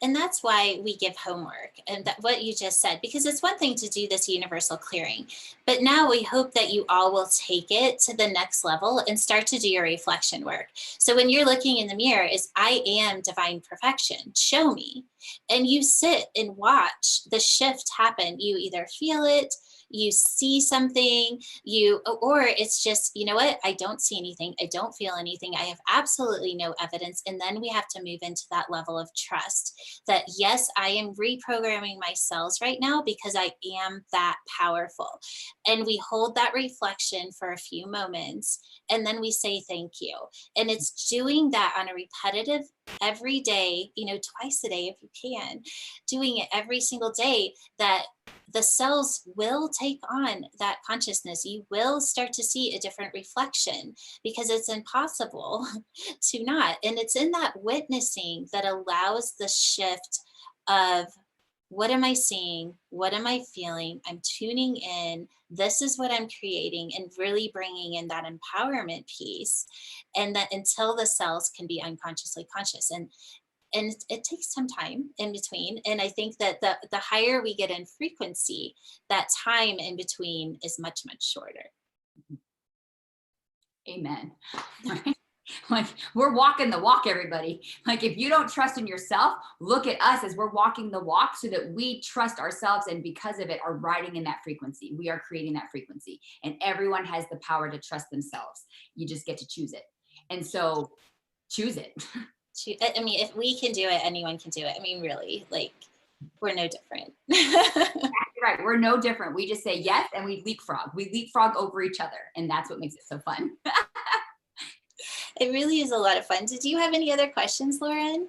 S2: And that's why we give homework, and that what you just said, because it's one thing to do this universal clearing, but now we hope that you all will take it to the next level and start to do your reflection work. So when you're looking in the mirror, is I am divine perfection, show me. And you sit and watch the shift happen. You either feel it, you see something, or it's just, you know what, I don't see anything, I don't feel anything, I have absolutely no evidence. And then we have to move into that level of trust that, yes, I am reprogramming my cells right now because I am that powerful. And we hold that reflection for a few moments, and then we say thank you. And it's doing that on a repetitive every day, twice a day if you can, doing it every single day, that the cells will take on that consciousness. You will start to see a different reflection, because it's impossible to not. And it's in that witnessing that allows the shift of, what am I seeing? What am I feeling? I'm tuning in. This is what I'm creating, and really bringing in that empowerment piece. And that until the cells can be unconsciously conscious. And And it takes some time in between. And I think that the higher we get in frequency, that time in between is much, much shorter.
S3: Amen. Right? Like, we're walking the walk, everybody. Like, if you don't trust in yourself, look at us as we're walking the walk so that we trust ourselves, and because of it are riding in that frequency. We are creating that frequency, and everyone has the power to trust themselves. You just get to choose it. And so choose it.
S2: I mean, if we can do it, anyone can do it. I mean, really, like, we're no different.
S3: Right. We're no different. We just say yes, and we leapfrog. We leapfrog over each other. And that's what makes it so fun.
S2: It really is a lot of fun. Did you have any other questions, Lauren?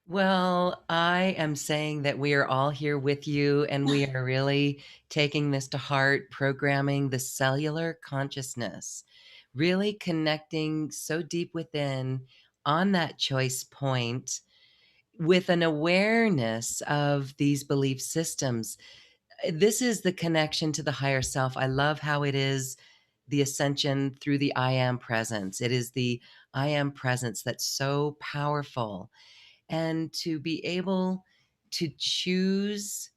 S1: Well, I am saying that we are all here with you, and we are really taking this to heart, programming the cellular consciousness, really connecting so deep within on that choice point with an awareness of these belief systems. This is the connection to the higher self. I love how it is the ascension through the I am presence. It is the I am presence that's so powerful. And to be able to choose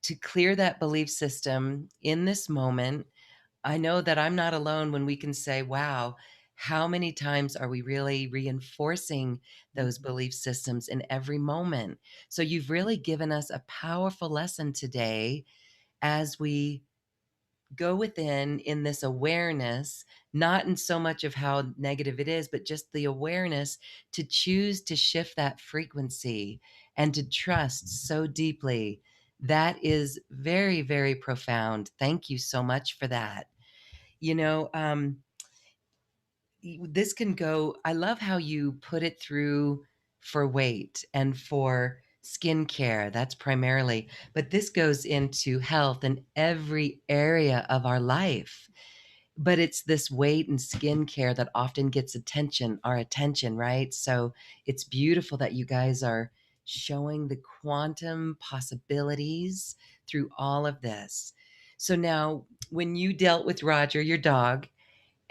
S1: to clear that belief system in this moment, I know that I'm not alone when we can say, wow, how many times are we really reinforcing those belief systems in every moment? So you've really given us a powerful lesson today as we go within in this awareness, not in so much of how negative it is, but just the awareness to choose to shift that frequency and to trust so deeply. That is very, very profound. Thank you so much for that. You know, this can go, I love how you put it through for weight and for skincare. That's primarily, but this goes into health in every area of our life. But it's this weight and skincare that often gets our attention, right? So it's beautiful that you guys are showing the quantum possibilities through all of this. So now, when you dealt with Roger, your dog,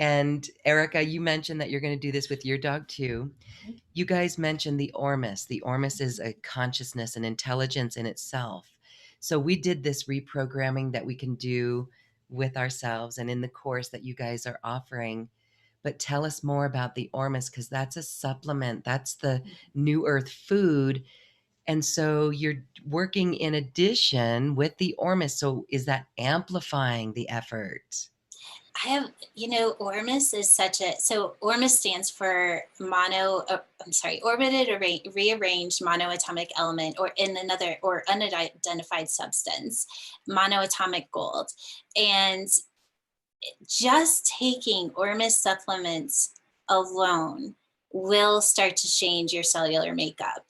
S1: and Erika, you mentioned that you're going to do this with your dog too. You guys mentioned the Ormus. The Ormus is a consciousness and intelligence in itself. So we did this reprogramming that we can do with ourselves and in the course that you guys are offering. But tell us more about the Ormus, because that's a supplement. That's the new earth food. And so you're working in addition with the Ormus. So is that amplifying the effort?
S2: I have, Ormus is so Ormus stands for orbited rearranged monoatomic element, or in another, or unidentified substance, monoatomic gold. And just taking Ormus supplements alone will start to change your cellular makeup.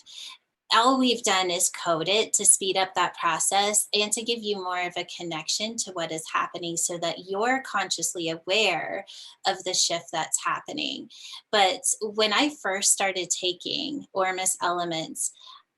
S2: All we've done is code it to speed up that process and to give you more of a connection to what is happening so that you're consciously aware of the shift that's happening. But when I first started taking Ormus elements,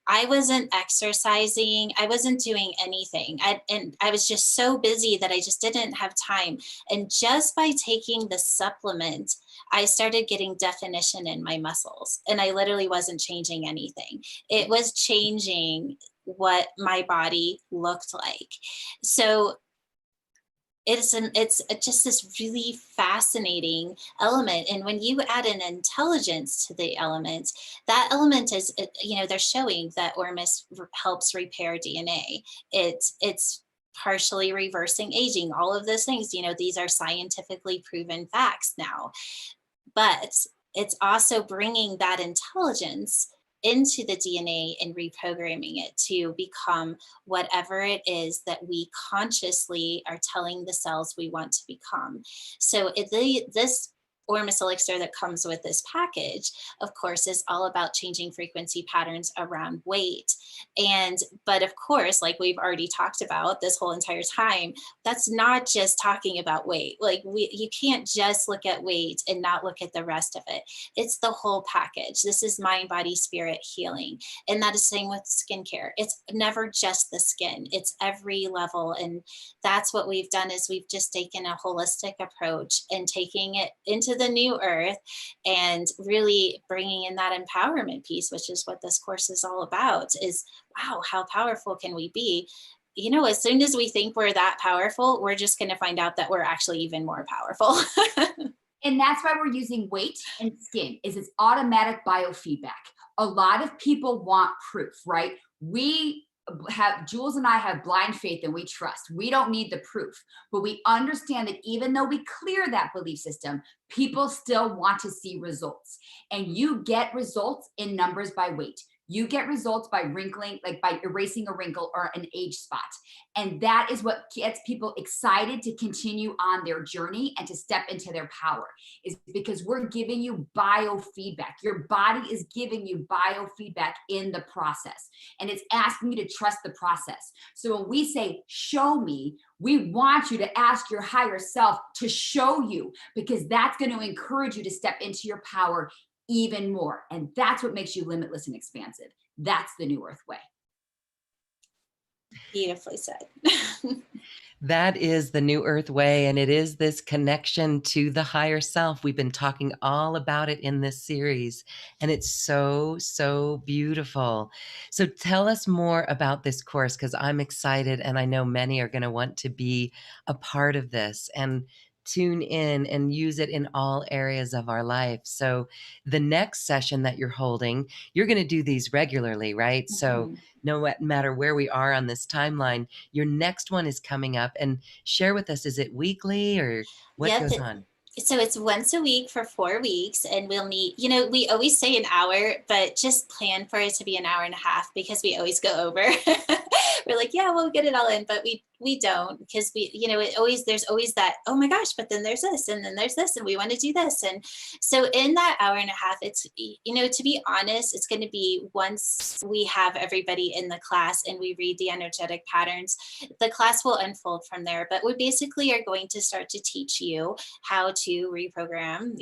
S2: I wasn't exercising. I wasn't doing anything. And I was just so busy that I just didn't have time. And just by taking the supplement, I started getting definition in my muscles. And I literally wasn't changing anything. It was changing what my body looked like. So it's just this really fascinating element. And when you add an intelligence to the element, that element is, they're showing that Ormus helps repair DNA. It's partially reversing aging, all of those things, these are scientifically proven facts now. But it's also bringing that intelligence into the DNA and reprogramming it to become whatever it is that we consciously are telling the cells we want to become. So this Ormus elixir that comes with this package, of course, is all about changing frequency patterns around weight. But of course, like we've already talked about this whole entire time, that's not just talking about weight. Like you can't just look at weight and not look at the rest of it. It's the whole package. This is mind, body, spirit healing. And that is same with skincare. It's never just the skin, it's every level. And that's what we've done, is we've just taken a holistic approach and taking it into the new earth and really bringing in that empowerment piece, which is what this course is all about, is wow, how powerful can we be? You know, as soon as we think we're that powerful, we're just going to find out that we're actually even more powerful.
S3: And that's why we're using weight and skin, is it's automatic biofeedback. A lot of people want proof, right? Jules and I have blind faith and we trust. We don't need the proof, but we understand that even though we clear that belief system, people still want to see results. And you get results in numbers by weight. You get results by wrinkling, like by erasing a wrinkle or an age spot. And that is what gets people excited to continue on their journey and to step into their power, is because we're giving you biofeedback. Your body is giving you biofeedback in the process, and it's asking you to trust the process. So when we say, show me, we want you to ask your higher self to show you, because that's going to encourage you to step into your power even more. And that's what makes you limitless and expansive. That's the New Earth way.
S2: Beautifully said.
S1: That is the New Earth way, and it is this connection to the higher self. We've been talking all about it in this series, and it's so, so beautiful. So tell us more about this course, because I'm excited, and I know many are going to want to be a part of this and tune in and use it in all areas of our life. So the next session that you're holding, you're going to do these regularly, right? So no matter where we are on this timeline, your next one is coming up. And share with us, is it weekly or what
S2: Yep.
S1: goes on?
S2: So it's once a week for 4 weeks, and we'll meet, you know, we always say an hour, but just plan for it to be an hour and a half, because we always go over. We're like, yeah, we'll get it all in, but we don't, because we, you know, there's always that, oh my gosh, but then there's this, and then there's this, and we want to do this. And so in that hour and a half, it's, you know, to be honest, it's going to be, once we have everybody in the class and we read the energetic patterns, the class will unfold from there. But we basically are going to start to teach you how to reprogram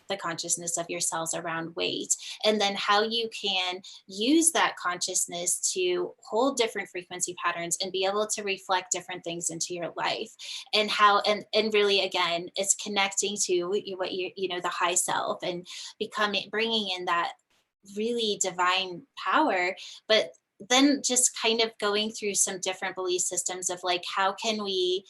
S2: the consciousness of your cells around weight, and then how you can use that consciousness to hold different frequency patterns and be able to reflect different things into your life. And how, and really, again, it's connecting to what you know, the high self, and bringing in that really divine power. But then just kind of going through some different belief systems of like, how can we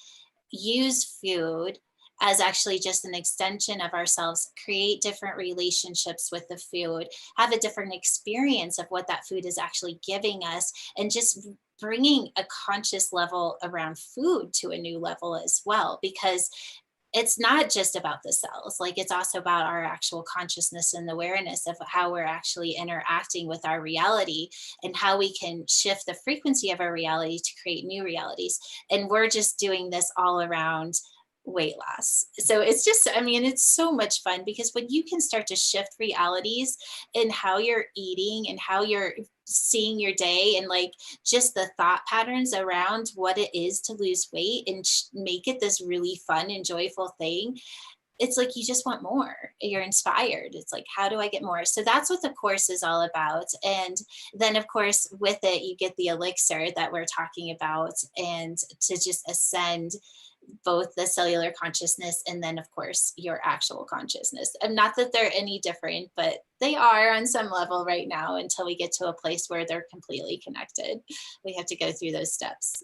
S2: use food as actually just an extension of ourselves, create different relationships with the food, have a different experience of what that food is actually giving us, and just bringing a conscious level around food to a new level as well. Because it's not just about the cells, like it's also about our actual consciousness and awareness of how we're actually interacting with our reality, and how we can shift the frequency of our reality to create new realities. And we're just doing this all around weight loss. So it's just, I mean, it's so much fun, because when you can start to shift realities in how you're eating and how you're seeing your day, and like just the thought patterns around what it is to lose weight, and make it this really fun and joyful thing, it's like you just want more. You're inspired. It's like, how do I get more? So that's what the course is all about. And then, of course, with it, you get the elixir that we're talking about, and to just ascend both the cellular consciousness and then, of course, your actual consciousness. And not that they're any different, but they are on some level right now, until we get to a place where they're completely connected. We have to go through those steps.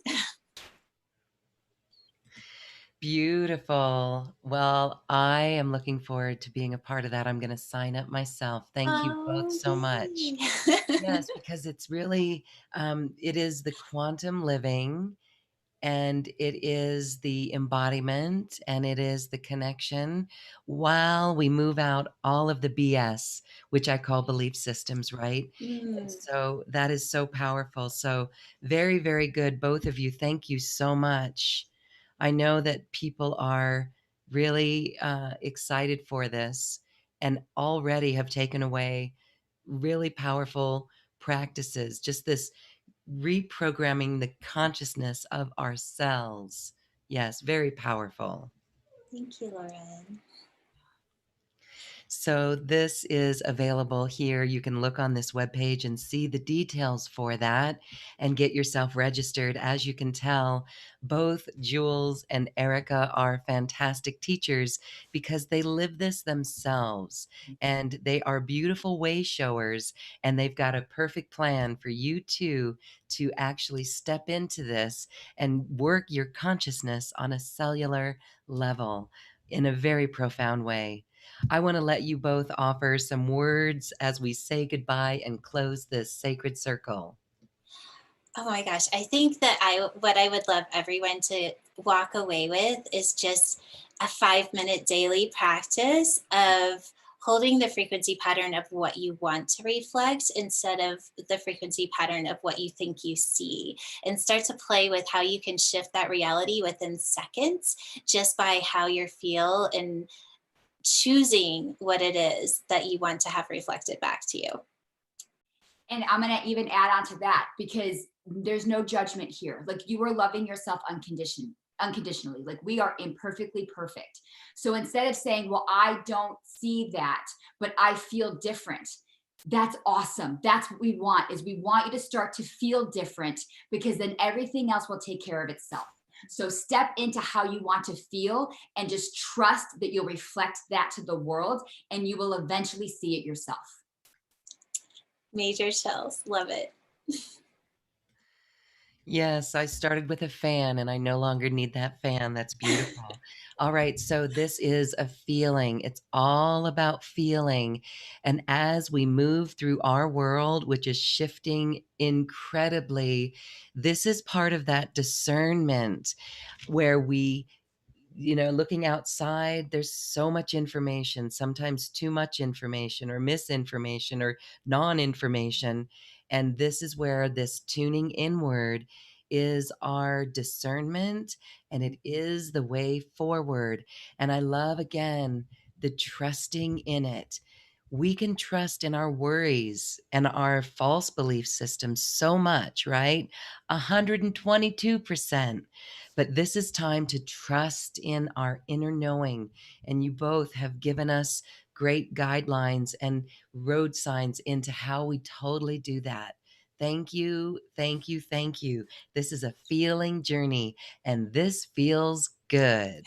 S1: Beautiful. Well, I am looking forward to being a part of that. I'm going to sign up myself. Thank you both
S2: Oh,
S1: so much.
S2: yay.
S1: Yes, because it's really, it is the quantum living, and it is the embodiment, and it is the connection, while we move out all of the BS, which I call belief systems, right? And
S2: Mm.
S1: so that is so powerful. So very, very good, both of you. Thank you so much. I know that people are really excited for this, and already have taken away really powerful practices. Just this reprogramming the consciousness of ourselves. Yes, very powerful.
S2: Thank you, Lauren.
S1: So this is available here. You can look on this webpage and see the details for that and get yourself registered. As you can tell, both Jules and Erika are fantastic teachers because they live this themselves, and they are beautiful way showers, and they've got a perfect plan for you too to actually step into this and work your consciousness on a cellular level in a very profound way. I want to let you both offer some words as we say goodbye and close this sacred circle.
S2: Oh my gosh. I think that what I would love everyone to walk away with is just a 5-minute daily practice of holding the frequency pattern of what you want to reflect instead of the frequency pattern of what you think you see, and start to play with how you can shift that reality within seconds just by how you feel and choosing what it is that you want to have reflected back to you.
S3: And I'm going to even add on to that, because there's no judgment here. Like, you are loving yourself unconditionally. Like, we are imperfectly perfect. So instead of saying, well, I don't see that, but I feel different, that's awesome. That's what we want, is we want you to start to feel different, because then everything else will take care of itself. So step into how you want to feel and just trust that you'll reflect that to the world, and you will eventually see it yourself.
S2: Major chills. Love it.
S1: Yes, I started with a fan and I no longer need that fan. That's beautiful. All right, so this is a feeling. It's all about feeling. And as we move through our world, which is shifting incredibly, this is part of that discernment where we, looking outside, there's so much information, sometimes too much information or misinformation or non-information. And this is where this tuning inward is our discernment, and it is the way forward. And I love, again, the trusting in it. We can trust in our worries and our false belief systems so much, right? 122%. But this is time to trust in our inner knowing. And you both have given us great guidelines and road signs into how we totally do that. Thank you, thank you, thank you. This is a feeling journey, and this feels good.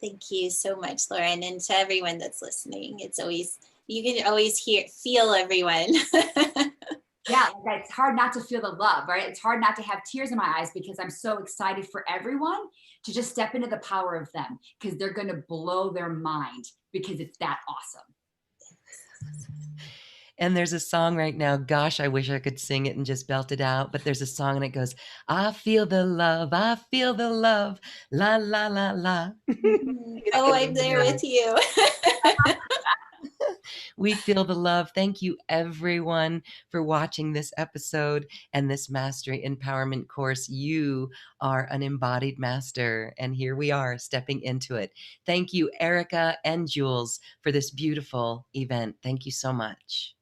S2: Thank you so much, Lauren, and to everyone that's listening. You can always feel everyone.
S3: Yeah, it's hard not to feel the love, right? It's hard not to have tears in my eyes, because I'm so excited for everyone to just step into the power of them, because they're going to blow their mind, because it's that awesome.
S1: And there's a song right now, gosh, I wish I could sing it and just belt it out, but there's a song and it goes, I feel the love, la, la, la, la.
S2: Oh, I'm there with you.
S1: We feel the love. Thank you, everyone, for watching this episode and this Mastery Empowerment course. You are an embodied master, and here we are stepping into it. Thank you, Erika and Jules, for this beautiful event. Thank you so much.